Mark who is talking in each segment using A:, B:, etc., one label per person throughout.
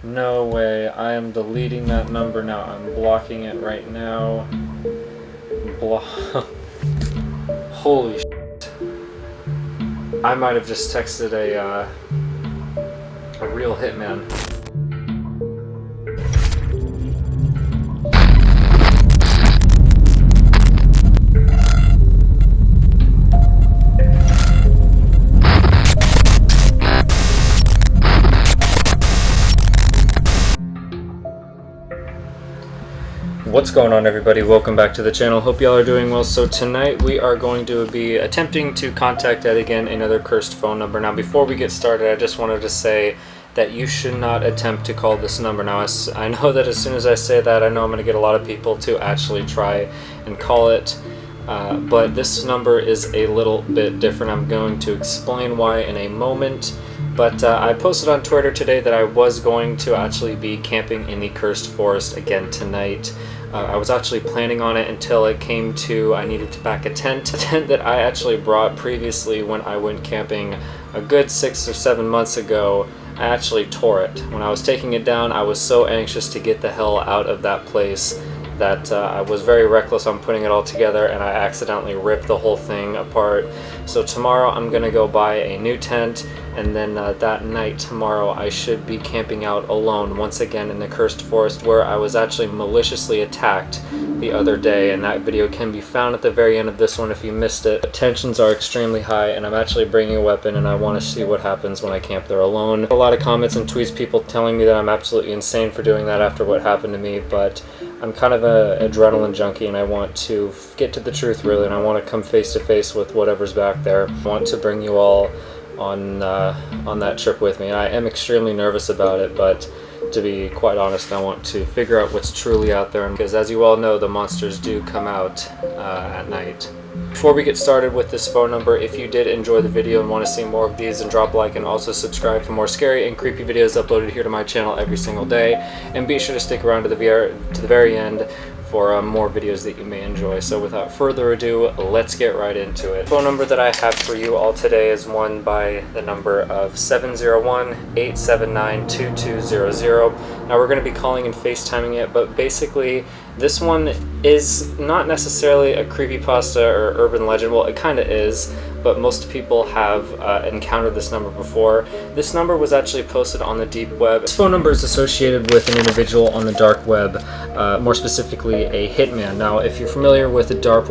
A: No way. I am deleting that number now. I'm blocking it right now. Holy shit. I might have just texted a real hitman. What's going on, everybody? Welcome back to the channel. Hope y'all are doing well. So tonight we are going to be attempting to contact yet again another cursed phone number. Now before we get started, I just wanted to say that you should not attempt to call this number. Now I know that as soon as I say that, I know I'm going to get a lot of people to actually try and call it. But this number is a little bit different. I'm going to explain why in a moment. But I posted on Twitter today that I was going to actually be camping in the cursed forest again tonight. I was actually planning on it until it came to I needed to pack a tent that I actually brought previously when I went camping a good 6 or 7 months ago. I actually tore it. When I was taking it down, I was so anxious to get the hell out of that place that I was very reckless on putting it all together, and I accidentally ripped the whole thing apart. So tomorrow I'm gonna go buy a new tent, and then that night tomorrow I should be camping out alone once again in the cursed forest where I was actually maliciously attacked the other day, and that video can be found at the very end of this one if you missed it. The tensions are extremely high, and I'm actually bringing a weapon, and I want to see what happens when I camp there alone. A lot of comments and tweets, people telling me that I'm absolutely insane for doing that after what happened to me, but I'm kind of an adrenaline junkie, and I want to get to the truth really, and I want to come face to face with whatever's back there. I want to bring you all on that trip with me. And I am extremely nervous about it, but to be quite honest, I want to figure out what's truly out there, because as you all know, the monsters do come out at night. Before we get started with this phone number, if you did enjoy the video and want to see more of these, then drop a like and also subscribe for more scary and creepy videos uploaded here to my channel every single day. And be sure to stick around to the very end for more videos that you may enjoy. So without further ado, let's get right into it. The phone number that I have for you all today is one by the number of 701-879-2200. Now we're going to be calling and FaceTiming it, but basically this one is not necessarily a creepypasta or urban legend. Well, it kind of is, but most people have encountered this number before. This number was actually posted on the deep web. This phone number is associated with an individual on the dark web, more specifically a hitman. Now, if you're familiar with the dark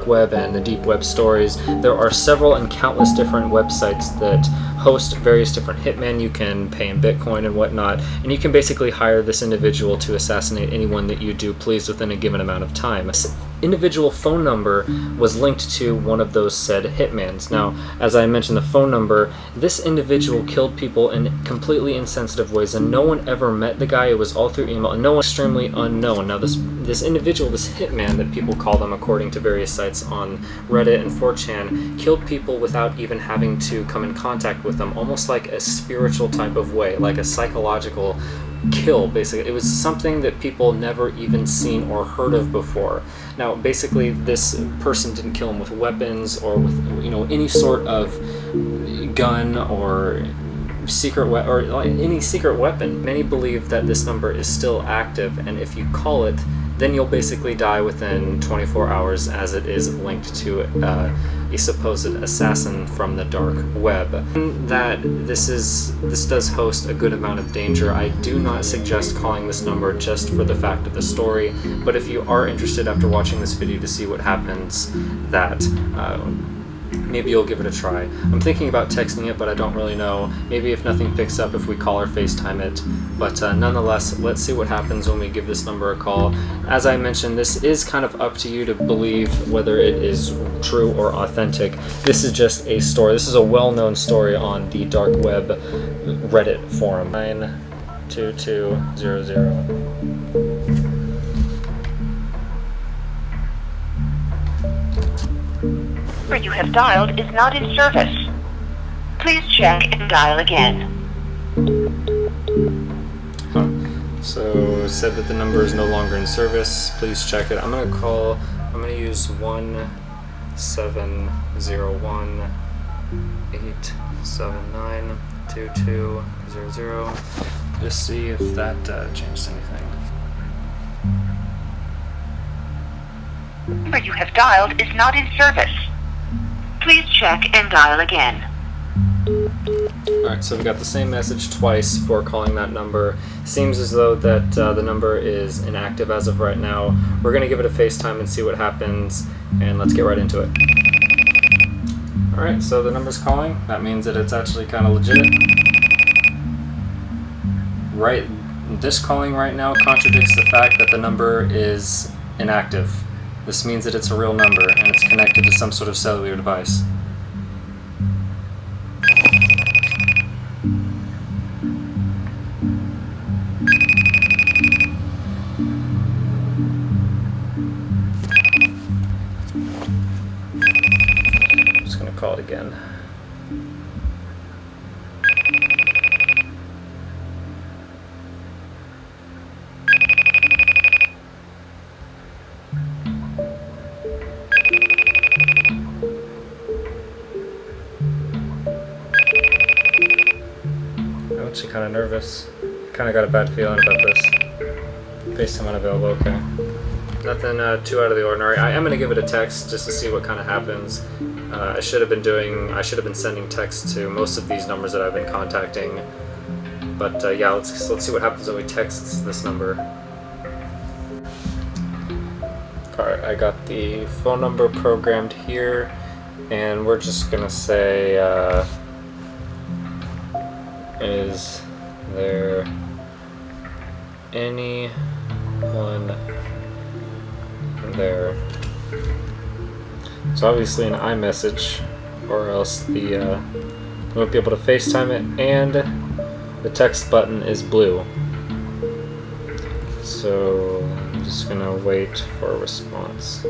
A: web and the deep web stories, there are several and countless different websites that host various different hitmen. You can pay in Bitcoin and whatnot, and you can basically hire this individual to assassinate anyone that you do please within a given amount of time. This individual phone number was linked to one of those said hitmans. Now, as I mentioned, the phone number, this individual killed people in completely insensitive ways, and no one ever met the guy. It was all through email, and no one extremely unknown. Now, this individual, this hitman that people call them according to various sites on Reddit and 4chan, killed people without even having to come in contact with them, almost like a spiritual type of way, like a psychological kill. Basically, it was something that people never even seen or heard of before. Now, basically, this person didn't kill him with weapons or with any sort of gun or secret or any secret weapon. Many believe that this number is still active, and if you call it, then you'll basically die within 24 hours, as it is linked to a supposed assassin from the dark web. That this does host a good amount of danger. I do not suggest calling this number just for the fact of the story, but if you are interested after watching this video to see what happens, that maybe you'll give it a try. I'm thinking about texting it, but I don't really know. Maybe if nothing picks up, if we call or FaceTime it. But nonetheless, let's see what happens when we give this number a call. As I mentioned, this is kind of up to you to believe whether it is true or authentic. This is just a story. This is a well-known story on the dark web Reddit forum. 92200.
B: Number you have dialed is not in service. Please check and dial again.
A: So it said that the number is no longer in service. Please check it. I'm gonna use 1701-879-2200. Just see if that changed anything.
B: Number you have dialed is not in service. Please check and dial again.
A: Alright, so we got the same message twice for calling that number. Seems as though that the number is inactive as of right now. We're going to give it a FaceTime and see what happens, and let's get right into it. Alright, so the number's calling. That means that it's actually kind of legit. Right, this calling right now contradicts the fact that the number is inactive. This means that it's a real number and it's connected to some sort of cellular device. I'm just going to call it again. I'm actually kind of nervous. Kind of got a bad feeling about this. FaceTime unavailable, okay. Nothing too out of the ordinary. I am going to give it a text just to see what kind of happens. I should have been sending texts to most of these numbers that I've been contacting. But yeah, let's see what happens when we text this number. Alright, I got the phone number programmed here, and we're just going to say, is there anyone there? So obviously an iMessage, or else we won't be able to FaceTime it, and the text button is blue. So I'm just gonna wait for a response.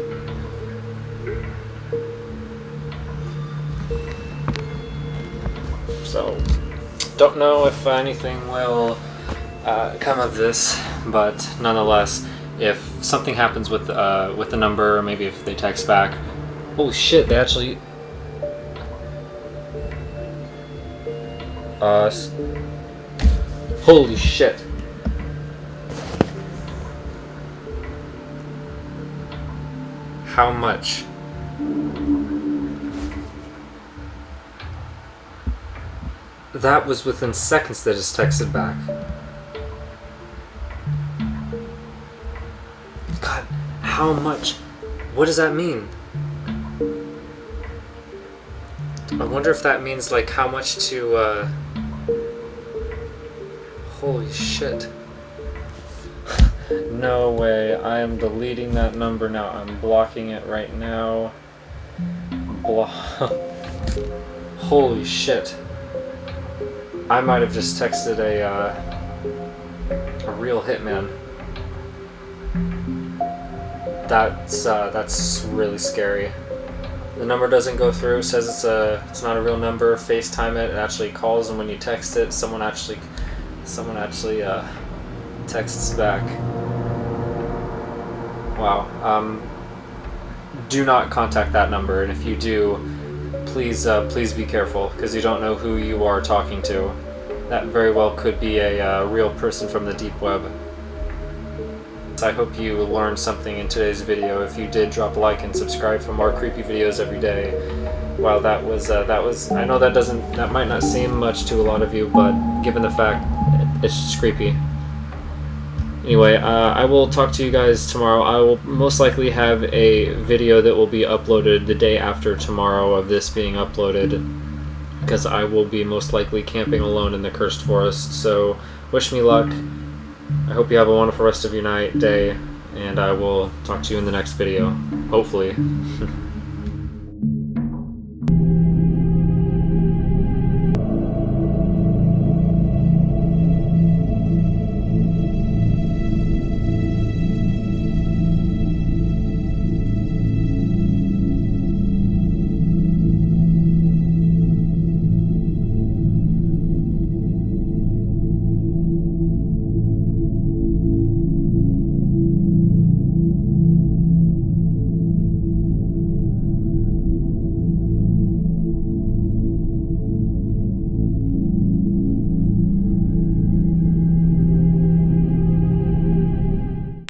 A: So don't know if anything will come of this, but nonetheless, if something happens with the number, or maybe if they text back, holy shit, they actually holy shit. How much? That was within seconds they just texted back. God, how much? What does that mean? I wonder if that means like how much to holy shit. No way, I am deleting that number now. I'm blocking it right now. Holy shit. I might have just texted a real hitman. That's really scary. The number doesn't go through. It says it's not a real number. FaceTime it. It actually calls, and when you text it, someone actually texts back. Wow. Do not contact that number, and if you do, please be careful, because you don't know who you are talking to. That very well could be a real person from the deep web. So I hope you learned something in today's video. If you did, drop a like and subscribe for more creepy videos every day. Wow, that was I know that might not seem much to a lot of you, but given the fact, it's just creepy. Anyway, I will talk to you guys tomorrow. I will most likely have a video that will be uploaded the day after tomorrow of this being uploaded, because I will be most likely camping alone in the cursed forest. So wish me luck. I hope you have a wonderful rest of your day, and I will talk to you in the next video, hopefully.